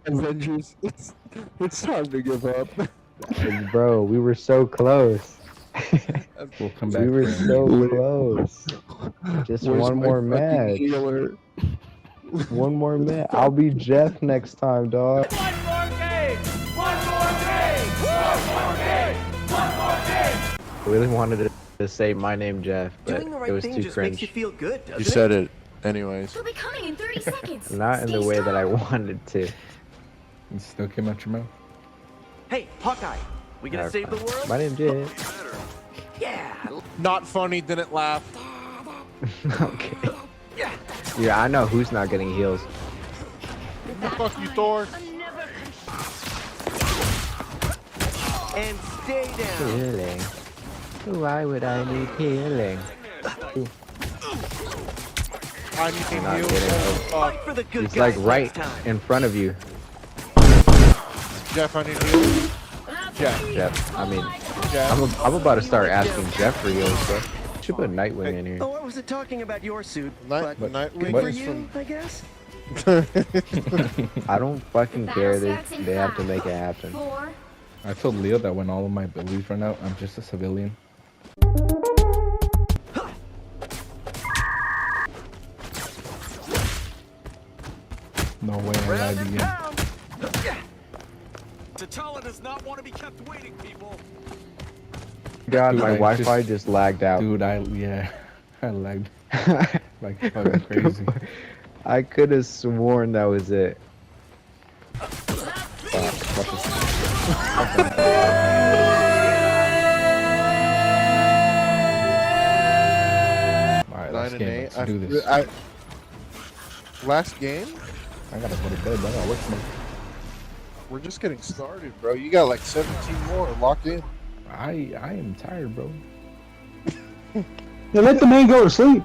Avengers, it's time to give up. Bro, we were so close. We'll come back. We were so close. Just Where's one my more fucking match. healer? One more match. I'll be Jeff next time, dog. One more game! One more game! One more game! One more game! I really wanted to say my name, Jeff, but Doing the it right was thing too just makes you cringe. feel good, doesn't You it? said it, anyways. He'll be coming in 30 seconds. Not in the way that I wanted to. It still came out your mouth. Hey, Hawkeye, we gonna Okay. save the world? My name's Jeff. Yeah. Not funny, didn't laugh. Okay. Yeah, I know who's not getting heals. Fuck you, Thor. And stay down. Healing. Why would I need healing? I need Not heal. getting Fight for the good It's guys like right next time. in front of you, Jeff, I need heal. Jeff. I mean, Jeff. I'm about to start asking Jeff for heals, bro. Should put Nightwing in here. Oh, I wasn't talking about your suit, Night, but Nightwing good for is you, I guess. I don't fucking care. They have to make it happen. 4, I told Leo that when all of my abilities run out, I'm just a civilian. No way I lied again. T'Challa does not want to be kept waiting, people. God, Dude, my I Wi-Fi just lagged out. Dude, I lagged like fucking crazy. I could have sworn that was it. Alright, 9 last and game. 8. Let's do this. Last game? I gotta go to bed, but I gotta work tomorrow. We're just getting started, bro. You got like 17 more. Lock in. I am tired, bro. Yeah, let the man go to sleep.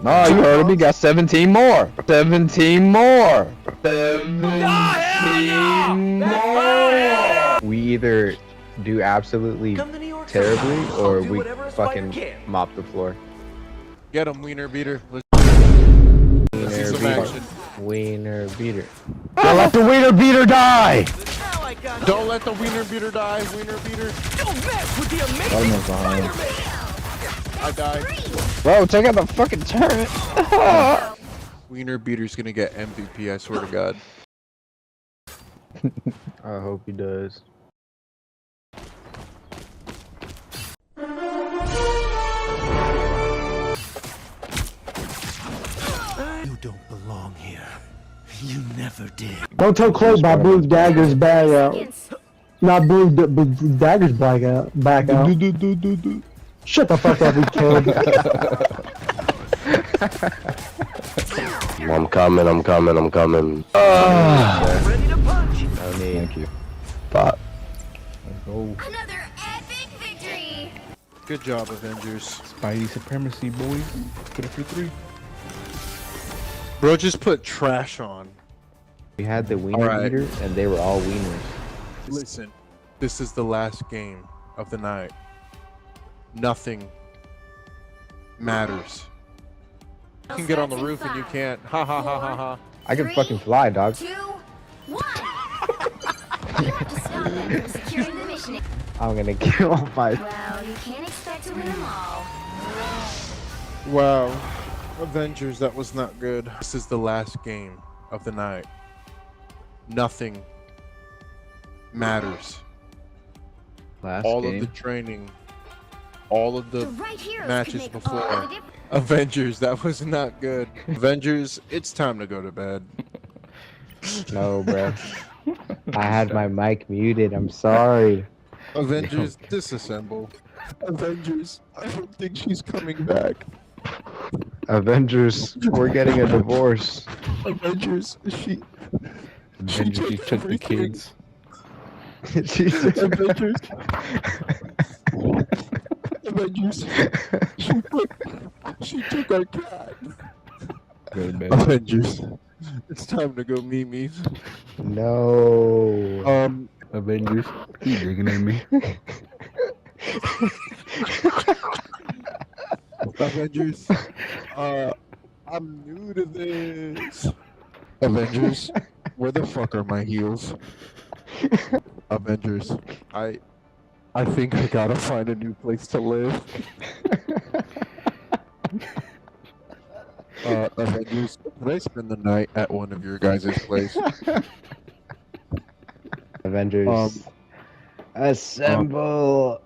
No, you heard him. He got 17 more. 17 more. 17 more. We either do absolutely Come to New York terribly sometime. or I'll do we whatever a spider fucking can. mop the floor. Get him, wiener beater. Let's see Wiener some beater. action. Wiener beater. Don't let the wiener beater die! Now I got Don't let the wiener beater die. Wiener beater. Don't mess with the amazing Almost behind. Spider-Man. I died. Bro, check out the fucking turret. Wiener beater's gonna get MVP. I swear to God. I hope he does. You don't belong here. You never did. Don't tell Chloe about Blue Dagger's bag out. seconds. Not Blue Dagger's back out. Shut the fuck up, you kid. I'm coming. Ready to punch. No need. Thank you. Fuck. Let's go. Another epic victory. Good job, Avengers. Spidey supremacy, boys. Put it for 3. Bro, just put trash on. We had the wiener Alright. beater and they were all wieners. Listen, this is the last game of the night. Nothing matters. You can get on the roof and you can't. Ha ha ha ha ha. I can 3, fucking fly, dog. 2, 1. You have to stop them from securing the mission. I'm gonna kill my. Well, you can't expect to win them all. Wow. Avengers, that was not good. This is the last game of the night. Nothing matters. Last All game. of the training, all of The the right heroes matches can make before. all the difference. Avengers, that was not good. Avengers, it's time to go to bed. No, bro. I had my mic muted. I'm sorry. Avengers, disassemble. Avengers, I don't think she's coming back. Avengers, we're getting a divorce. Avengers, she Then you took the kids. Jesus. Avengers. Avengers. She took our cat. Go to bed. Avengers. It's time to go Mimi's. No. Avengers. You digging at me? Avengers. I'm new to this. Avengers, where the fuck are my heels? Avengers, I think I gotta find a new place to live. Avengers, can I spend the night at one of your guys' place? Avengers. Assemble.